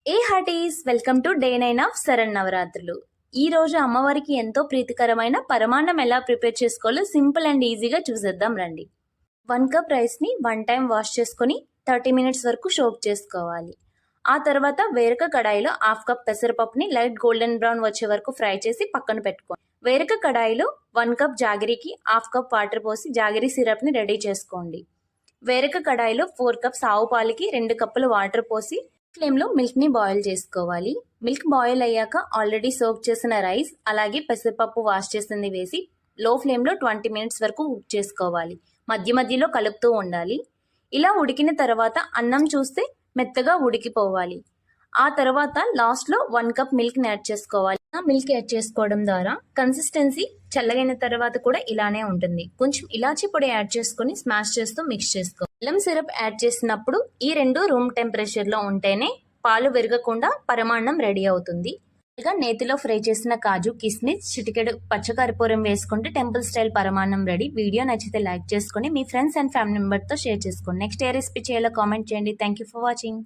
A hearties welcome to day 9 of శరన్నవరాత్రులు. ఈ రోజు అమ్మవారికి ఎంతో ప్రీతికరమైన పరమాన్నం ఎలా ప్రిపేర్ చేసుకోవాలో సింపుల్ అండ్ ఈజీగా చూసేద్దాం రండి. 1 కప్ రైస్ని 1 టైం వాష్ చేసుకొని 30 మినిట్స్ వరకు సోక్ చేసుకోవాలి. ఆ తర్వాత వేరొక కడాయిలో 1/2 కప్ పెసరపప్పుని లైట్ గోల్డెన్ బ్రౌన్ వచ్చే వరకు ఫ్రై చేసి పక్కన పెట్టుకోండి. వేరొక కడాయిలో 1 కప్ జాగరికి 1/2 కప్ వాటర్ పోసి జాగరీ సిరప్ని రెడీ చేసుకోండి. వేరొక కడాయిలో 4 కప్స్ ఆవు పాలకి 2 కప్పులు వాటర్ పోసి ఫ్లేమ్లో మిల్క్ని బాయిల్ చేసుకోవాలి. మిల్క్ బాయిల్ అయ్యాక ఆల్రెడీ సోక్ చేసిన రైస్ అలాగే పెసరపప్పు వాష్ చేసింది వేసి లో ఫ్లేమ్లో 20 మినిట్స్ వరకు కుక్ చేసుకోవాలి. మధ్య మధ్యలో కలుపుతూ ఉండాలి. ఇలా ఉడికిన తర్వాత అన్నం చూస్తే మెత్తగా ఉడికిపోవాలి. ఆ తర్వాత లాస్ట్లో 1 కప్ మిల్క్ని యాడ్ చేసుకోవాలి. మిల్క్ యాడ్ చేసుకోవడం ద్వారా కన్సిస్టెన్సీ చల్లగైన తర్వాత కూడా ఇలానే ఉంటుంది. కొంచెం ఇలాచీ పొడి యాడ్ చేసుకుని స్మాష్ చేస్తూ మిక్స్ చేసుకోవాలి. బెల్లం సిరప్ యాడ్ చేసినప్పుడు ఈ రెండు రూమ్ టెంపరేచర్లో ఉంటేనే పాలు విరగకుండా పరమాన్నం రెడీ అవుతుంది. నేతిలో ఫ్రై చేసిన కాజు కిస్మిస్ చిటికెడు పచ్చకర్పూరం వేసుకుంటే టెంపుల్ స్టైల్ పరమాన్నం రెడీ. వీడియో నచ్చితే లైక్ చేసుకుని మీ ఫ్రెండ్స్ అండ్ ఫ్యామిలీ మెంబర్తో షేర్ చేసుకోండి. నెక్స్ట్ ఏ రెసిపీ చేయాలో కామెంట్ చేయండి. Thank you for watching.